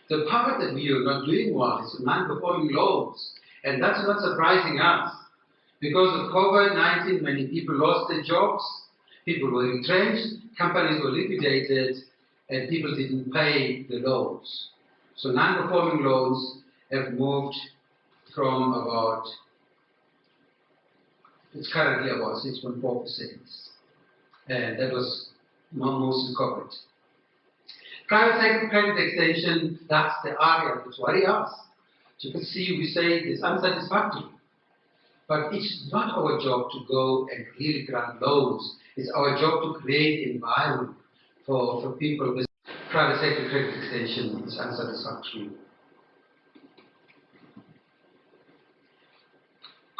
[SPEAKER 1] The part that we are not doing well is non-performing loans, and that's not surprising us. Because of COVID-19, many people lost their jobs, people were retrenched, companies were liquidated, and people didn't pay the loans. So non-performing loans have moved from about, it's currently about 6.4%. And that was mostly COVID. Private sector credit extension, that's the area that worries us. You can see we say it's unsatisfactory. But it's not our job to go and really grant loans. It's our job to create environment for people with private sector credit extension is unsatisfactory.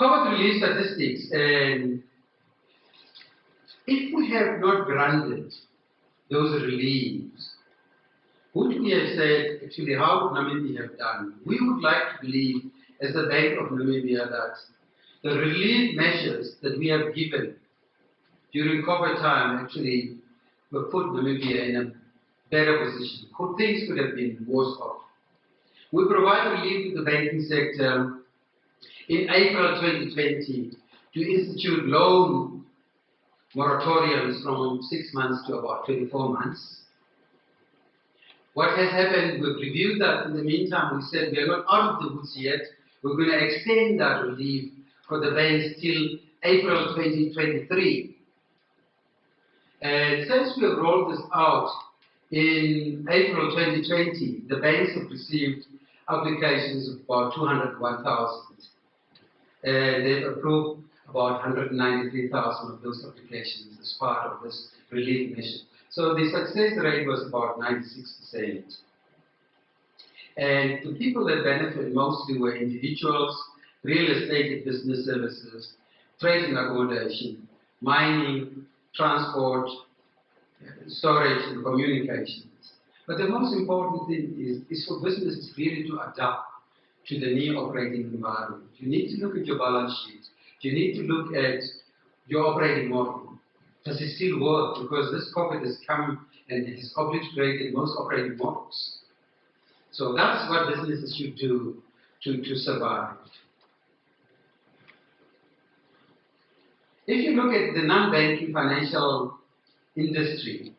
[SPEAKER 1] COVID relief statistics, and if we have not granted those reliefs, would we have said, actually, how would Namibia have done? We would like to believe, as the Bank of Namibia, that the relief measures that we have given during COVID time actually will put Namibia in a better position. Things could have been worse off. We provide relief to the banking sector in April 2020 to institute loan moratoriums from 6 months to about 24 months. What has happened, we've reviewed that. In the meantime, we said we are not out of the woods yet. We're going to extend that relief for the banks till April 2023. And since we have rolled this out in April 2020, the banks have received applications of about 201,000. And they've approved about 193,000 of those applications as part of this relief measure. So the success rate was about 96%. And the people that benefited mostly were individuals, real estate and business services, trade and accommodation, mining, transport, storage and communications. But the most important thing is for businesses really to adapt to the new operating environment. You need to look at your balance sheet. You need to look at your operating model. Does it still work? Because this COVID has come and it has obliterated most operating models. So that's what businesses should do to survive. If you look at the non-banking financial industry,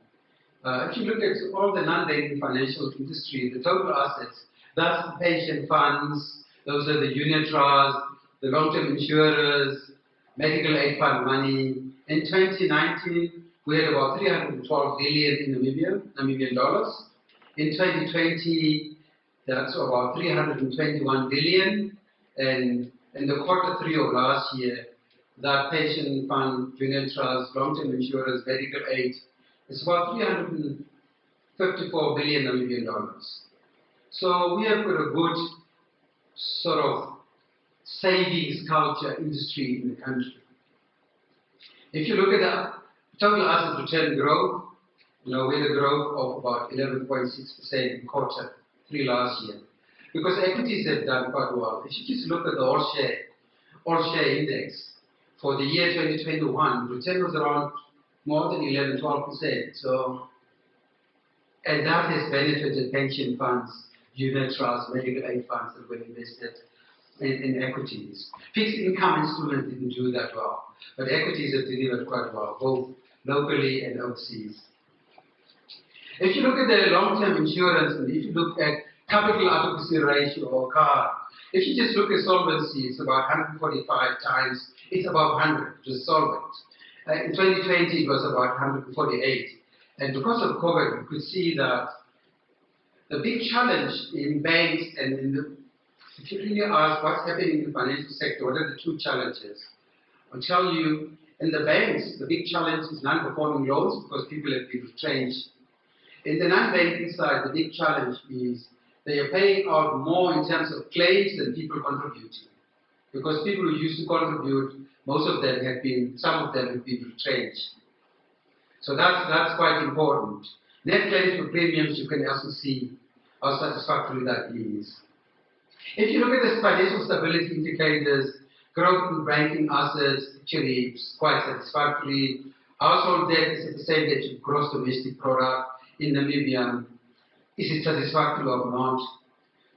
[SPEAKER 1] if you look at all the non-banking financial industry, the total assets, that's the pension funds, those are the unit trusts, the long-term insurers, medical aid fund money. In 2019, we had about 312 billion in Namibian dollars. In 2020, that's about 321 billion. And in the quarter 3 of last year, that pension fund, unit trust, long-term insurance, medical aid, is about 354 billion Namibian dollars. So we have got a good sort of savings culture industry in the country. If you look at the total asset return growth, we had a growth of about 11.6% in quarter 3 last year. Because equities have done quite well. If you just look at the all-share index, for the year 2021, return was around more than 11-12%. So, and that has benefited pension funds, unit trusts, medical aid funds that were invested in equities. Fixed income instruments didn't do that well, but equities have delivered quite well, both locally and overseas. If you look at the long-term insurance, and if you look at capital adequacy ratio or CAR, if you just look at solvency, it's about 145 times. It's about 100, just solvent. In 2020, it was about 148. And because of COVID, you could see that the big challenge in banks and if you really ask what's happening in the financial sector, what are the two challenges? I'll tell you, in the banks, the big challenge is non-performing loans because people have been retrenched. In the non-banking side, the big challenge is they are paying out more in terms of claims than people contributing. Because people who used to contribute, some of them have been retrenched. So that's quite important. Net claims for premiums, you can also see how satisfactory that is. If you look at the financial stability indicators, growth in banking assets actually is quite satisfactory. Household debt is a percentage of gross domestic product in Namibia. Is it satisfactory or not?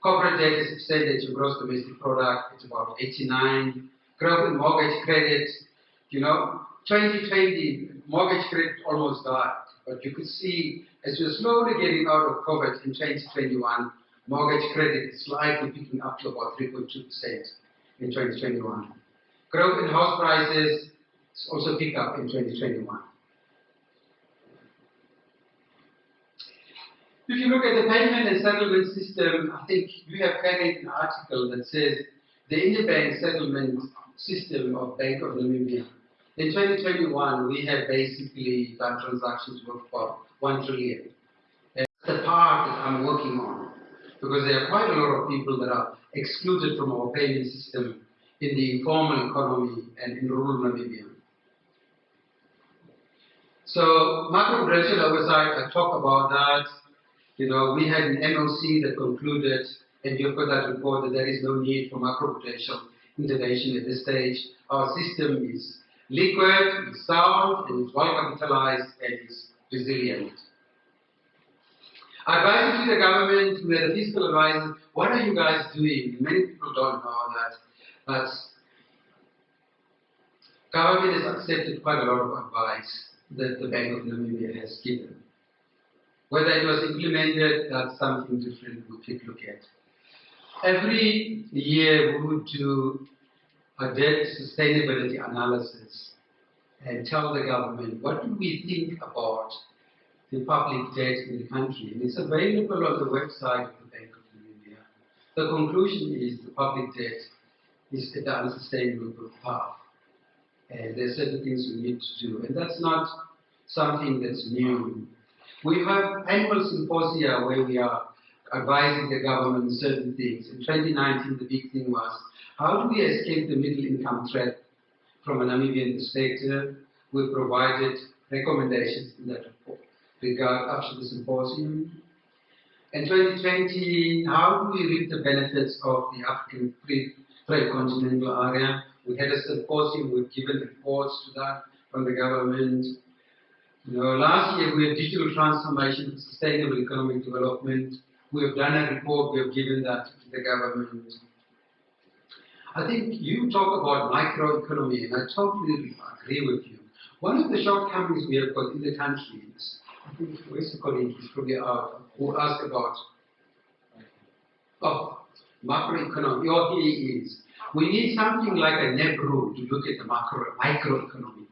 [SPEAKER 1] Corporate debt is a percentage of gross domestic product. It's about 89. Growth in mortgage credit, 2020, mortgage credit almost died. But you could see, as we're slowly getting out of COVID in 2021, mortgage credit is slightly picking up to about 3.2% in 2021. Growth in house prices also pick up in 2021. If you look at the payment and settlement system, I think you have carried an article that says the interbank settlement system of Bank of Namibia. In 2021, we have basically done transactions worth about 1 trillion. And that's the part that I'm working on, because there are quite a lot of people that are excluded from our payment system in the informal economy and in rural Namibia. So macroprudential oversight, I talk about that. You know, we had an MOC that concluded, and you've got that report, that there is no need for macroprudential intervention at this stage. Our system is liquid, it's sound, and it's well capitalized, and it's resilient. Advising to the government, we are the fiscal advisors, what are you guys doing? Many people don't know that, but government has accepted quite a lot of advice that the Bank of Namibia has given. Whether it was implemented, that's something different we'll take a look at. Every year we would do a debt sustainability analysis and tell the government what do we think about the public debt in the country. And it's available on the website of the Bank of Namibia. The conclusion is the public debt is at the unsustainable path. And there are certain things we need to do. And that's not something that's new. We have annual symposia where we are advising the government on certain things. In 2019, the big thing was, how do we escape the middle income threat from a Namibian perspective? We provided recommendations in that regard after the symposium. In 2020, how do we reap the benefits of the African free trade continental area? We had a symposium, we've given reports to that from the government. You know, last year we had digital transformation, sustainable economic development. We have done a report, we have given that to the government. I think you talk about microeconomy, and I totally agree with you. One of the shortcomings we have got in the country is, I think, where's the colleague? He's probably out, who asked about macroeconomy. Oh, here he is. We need something like a NEBRU to look at the microeconomy,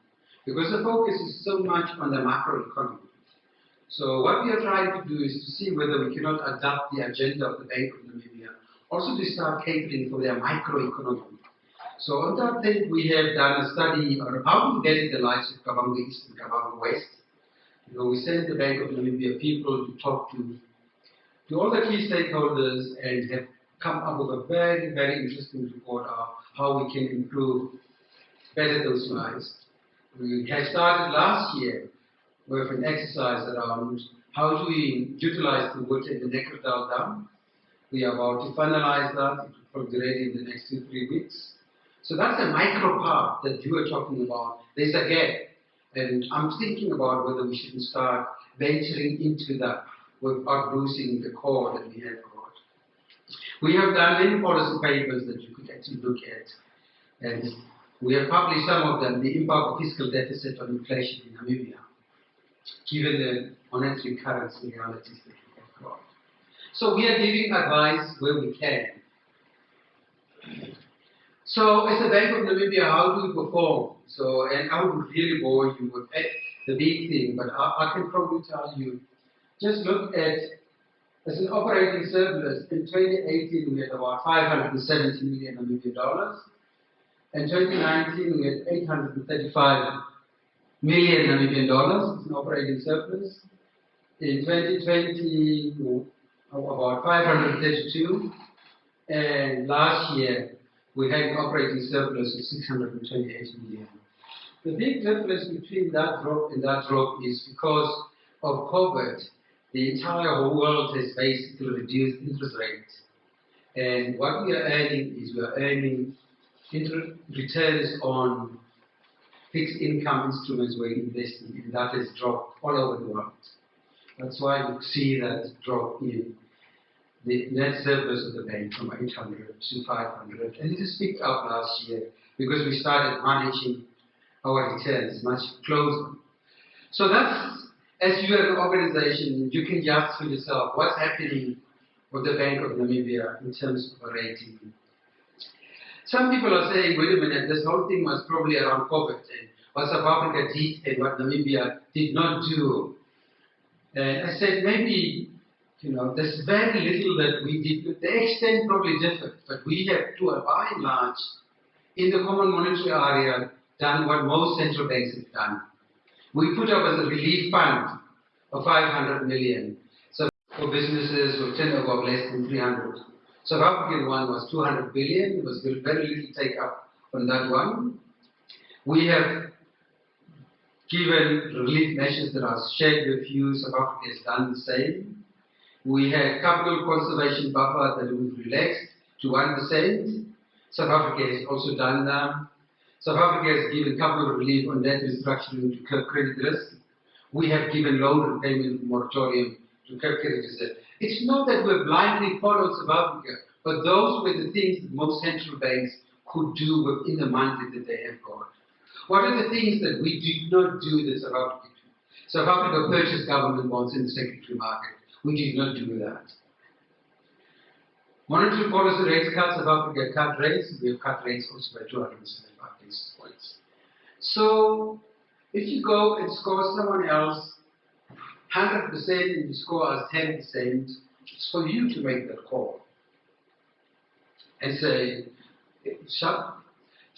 [SPEAKER 1] because the focus is so much on the macroeconomy. So what we are trying to do is to see whether we cannot adapt the agenda of the Bank of Namibia, also to start catering for their microeconomy. So on that thing, we have done a study on how to get the likes of Kavango East and Kavango West. You know, we sent the Bank of Namibia people to talk to all the key stakeholders and have come up with a very, very interesting report of how we can improve better those lives. We had started last year with an exercise around how do we utilize the water in the Necrodal Dam. We are about to finalize that. It will be ready in the next 2-3 weeks. So that's a micro part that you were talking about. There's a gap. And I'm thinking about whether we shouldn't start venturing into that without losing the core that we have got. We have done many policy papers that you could actually look at. And we have published some of them, the impact of fiscal deficit on inflation in Namibia, given the monetary currency realities that we have got. So we are giving advice where we can. So as a Bank of Namibia, how do we perform? So, and I would really bore you with the big thing, but I can probably tell you, just look at, as an operating surplus, in 2018 we had about 570 million Namibian dollars. In 2019 we had 835 million Namibian dollars as an operating surplus. In 2020, about 532, and last year we had an operating surplus of 628 million. The big difference between that drop and that drop is because of COVID. The entire whole world has basically reduced interest rates. And what we are earning is we are earning returns on fixed income instruments we're investing in. That has dropped all over the world. That's why you see that drop in the net surplus of the bank from 800 to 500. And it has picked up last year because we started managing our returns much closer. So that's, as you are an organization, you can judge for yourself what's happening with the Bank of Namibia in terms of rating. Some people are saying, wait a minute, this whole thing was probably around COVID and what South Africa did and what Namibia did not do. And I said, maybe, you know, there's very little that we did. The extent probably differed, but we have, by and large, in the common monetary area, done what most central banks have done. We put up as a relief fund of 500 million. So for businesses with turnover of less than 300. South African one was 200 billion. There was very little take up on that one. We have given relief measures that are shared with you. South Africa has done the same. We had capital conservation buffer that we've relaxed to 1%. South Africa has also done that. South Africa has given capital relief on debt restructuring to curb credit risk. We have given loan repayment moratorium to curb credit risk. It's not that we're blindly followed South Africa, but those were the things that most central banks could do within the mandate that they have got. What are the things that we did not do that South Africa did? South Africa purchased government bonds in the secondary market. We did not do that. Monetary policy rates cut, South Africa cut rates. We have cut rates also by 275 basis points. So, if you go and score someone else 100% and you score us 10%, it's for you to make that call and say, shall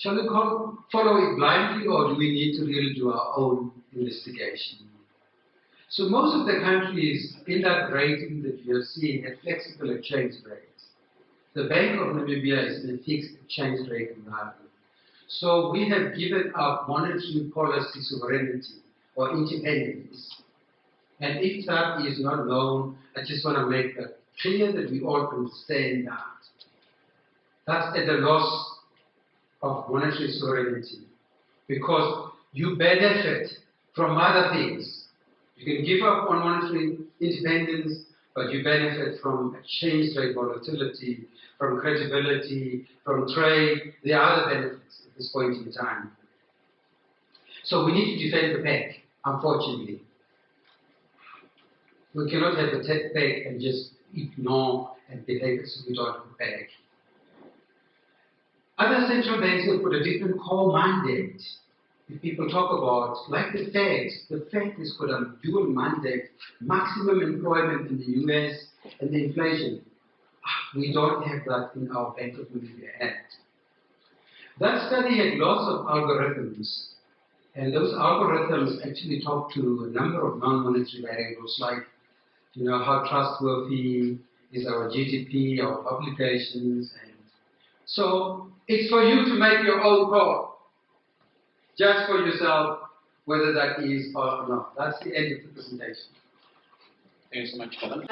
[SPEAKER 1] we follow it blindly, or do we need to really do our own investigation? So most of the countries in that rating that you're seeing had flexible exchange rates. The Bank of Namibia is in a fixed exchange rate environment. So we have given up monetary policy sovereignty or independence. And if that is not known, I just want to make that clear that we all understand that. That's at the loss of monetary sovereignty, because you benefit from other things. You can give up on monetary independence, but you benefit from exchange rate volatility, from credibility, from trade. There are other benefits at this point in time. So we need to defend the peg, unfortunately. We cannot have the peg and just ignore and behave as if we don't have a peg. Other central banks have put a different core mandate. If people talk about, like the Fed has got a dual mandate, maximum employment in the US and the inflation. We don't have that in our Bank of Namibia Act. That study had lots of algorithms, and those algorithms actually talk to a number of non-monetary variables, like, how trustworthy is our GDP, our publications, and so it's for you to make your own call. Judge for yourself whether that is or not. That's the end of the presentation.
[SPEAKER 5] Thank you so much, Colin.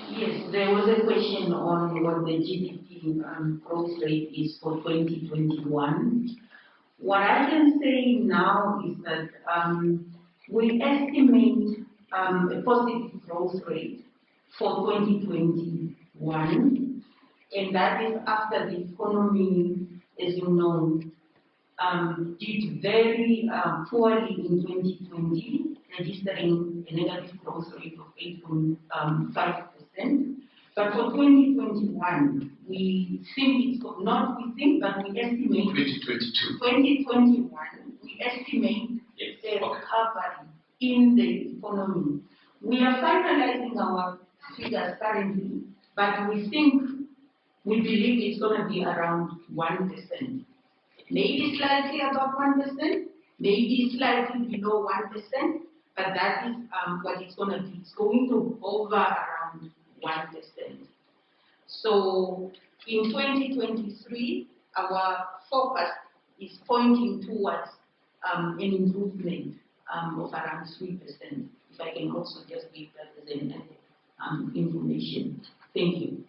[SPEAKER 8] Yes, there was a question on what the GDP growth rate is for 2021. What I can say now is that we estimate a positive growth rate for 2021, and that is after the economy, as you know, did very poorly in 2020, registering a negative growth rate of 8.5%. But for 2021, we think it's not we think, but we estimate
[SPEAKER 1] 2022.
[SPEAKER 8] 2021, we estimate a recovery in the economy. We are finalizing our figures currently, but we believe it's going to be around 1%. Maybe slightly above 1%, maybe slightly below 1%, but that is what it's going to be. It's going to hover around 1%. So in 2023, our focus is pointing towards an improvement of around 3%. If I can also just give that as an information. Thank you.